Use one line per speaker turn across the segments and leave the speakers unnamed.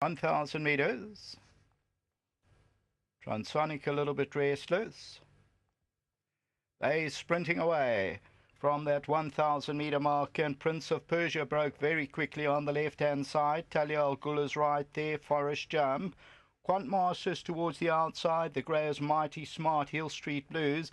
1,000 meters. Transonic a little bit restless. They sprinting away from that 1,000 meter mark, and Prince of Persia broke very quickly on the left-hand side. Talia Al Ghul is right there. Forest Jump. Quant Masters towards the outside. The Grey's Mighty Smart, Hill Street Blues.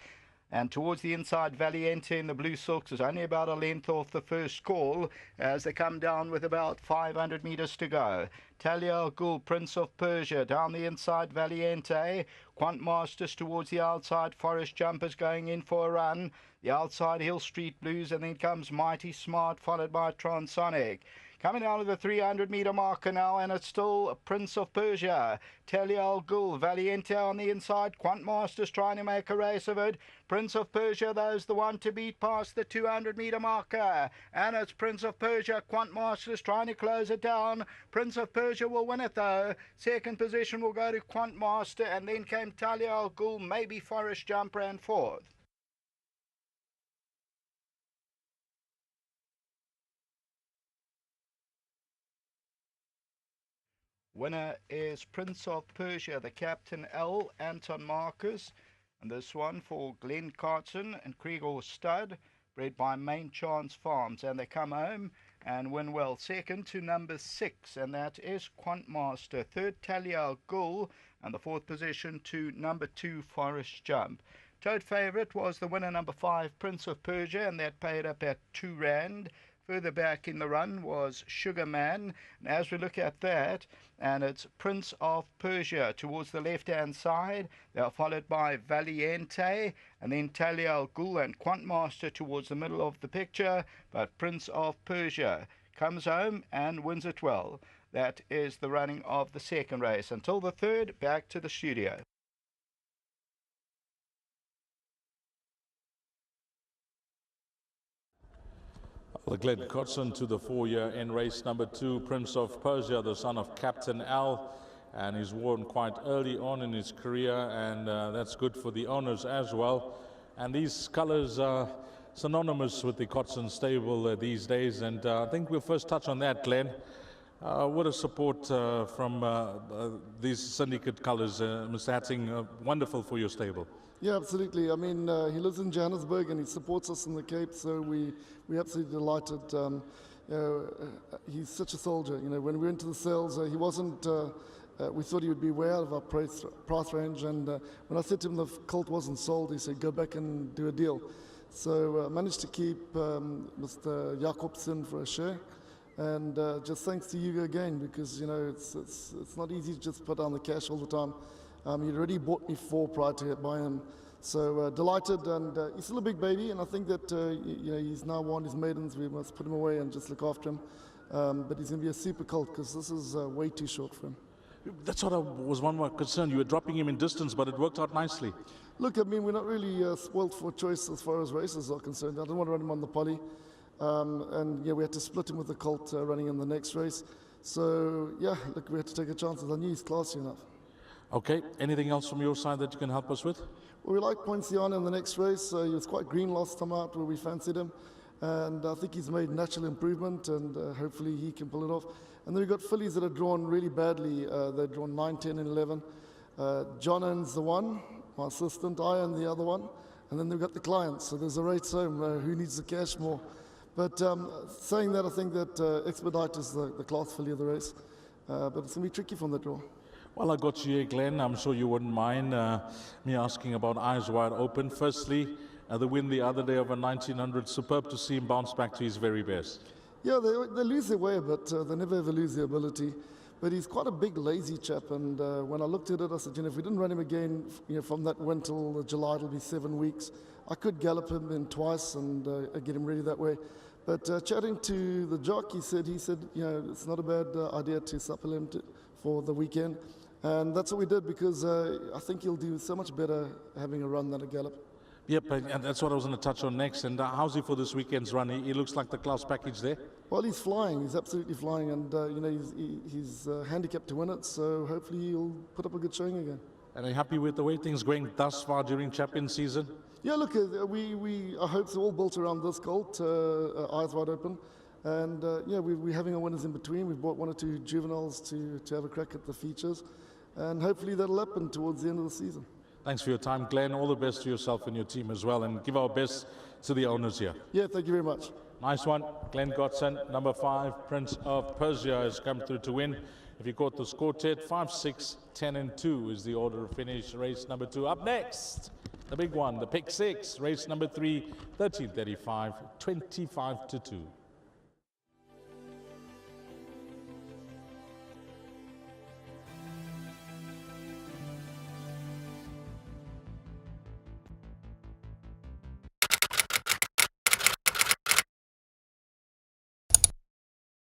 And towards the inside, Valiente in the Blue Silks is only about a length off the first call as they come down with about 500 meters to go. Talia Al Ghul, Prince of Persia, down the inside, Valiente. Quant Masters towards the outside, Forest Jumpers going in for a run. The outside, Hill Street Blues, and then comes Mighty Smart, followed by Transonic. Coming out of the 300-meter marker now, and it's still Prince of Persia, Talia Al Ghul, Valiente on the inside, Quant Masters trying to make a race of it. Prince of Persia, those the one to beat past the 200-meter marker, and it's Prince of Persia. Quant Masters trying to close it down. Prince of Persia will win it though. Second position will go to Quant Master, and then came Talia Al Ghul, maybe Forest Jump ran fourth. Winner is Prince of Persia, the Captain L, Anton Marcus. And this one for Glenn Carton and Krieger Stud, bred by Main Chance Farms. And they come home and win well. Second to number 6, and that is Quant Master. Third, Talia Al Ghul, and the fourth position to number 2, Forest Jump. Toad favourite was the winner, number 5, Prince of Persia, and that paid up at R2. Further back in the run was Sugar Man. And as we look at that, and it's Prince of Persia towards the left-hand side. They are followed by Valiente, and then Talia Al Ghul and Quant Master towards the middle of the picture. But Prince of Persia comes home and wins it well. That is the running of the second race. Until the third, back to the studio.
Glenn Cotson to the 4-year in race number 2, Prince of Persia, the son of Captain Al, and he's won quite early on in his career, and that's good for the owners as well. And these colors are synonymous with the Cotson stable these days, and I think we'll first touch on that, Glenn. What a support from these syndicate colors, Mr. Hatting, wonderful for your stable.
Yeah, absolutely. I mean, he lives in Johannesburg and he supports us in the Cape, so we're absolutely delighted. He's such a soldier. You know, when we went to the sales, he wasn't. We thought he would be way out of our price range, and when I said to him the colt wasn't sold, he said, "Go back and do a deal." So I managed to keep Mr. Jacobsen for a share. And just thanks to you again, because you know it's not easy to just put down the cash all the time. He'd already bought me 4 prior to buying him, so delighted. And he's still a big baby, and I think that you know he's now won his maidens. We must put him away and just look after him. But he's going to be a super colt because this is way too short for him.
That's what I was one more concern. You were dropping him in distance, but it worked out nicely.
Look, I mean, we're not really spoilt for choice as far as races are concerned. I don't want to run him on the poly. And yeah, we had to split him with the colt running in the next race. So yeah, look, we had to take a chance. I knew he's classy enough.
Okay, anything else from your side that you can help us with?
Well, we like Poinciana in the next race. He was quite green last time out where we fancied him. And I think he's made natural improvement, and hopefully he can pull it off. And then we've got fillies that are drawn really badly. They're drawn 9, 10, and 11. John owns the one, my assistant, I own the other one. And then they've got the clients. So there's a race home. Who needs the cash more? But saying that, I think that Expedite is the class filly of the race. But it's going to be tricky from the draw.
Well, I got you here, Glenn. I'm sure you wouldn't mind me asking about Eyes Wide Open. Firstly, the win the other day over 1900. Superb to see him bounce back to his very best.
Yeah, they lose their way a bit. They never ever lose their ability. But he's quite a big, lazy chap. And when I looked at it, I said, you know, if we didn't run him again, you know, from that win till July, it'll be 7 weeks. I could gallop him in twice and get him ready that way. But chatting to the jock, he said, you know, it's not a bad idea to supplement it for the weekend. And that's what we did, because I think he'll do so much better having a run than a gallop.
Yep, and that's what I was going to touch on next. And how's he for this weekend's run? He looks like the class package there.
Well, he's flying. He's absolutely flying. And, you know, he's handicapped to win it. So hopefully he'll put up a good showing again.
And are you happy with the way things going thus far during champion season?
Yeah, look, our hopes are all built around this colt, Eyes Wide Open. And yeah, we're having our winners in between. We've brought 1 or 2 juveniles to have a crack at the features, and hopefully that'll happen towards the end of the season.
Thanks for your time, Glenn. All the best to yourself and your team as well, and give our best to the owners here.
Yeah, thank you very much.
Nice one. Glenn Godson, number 5, Prince of Persia, has come through to win. If you caught the score, Ted, 5, 6, 10 and 2 is the order of finish. Race number 2. Up next, the big one, the pick 6. Race number 3, 13:35, 25 to 2.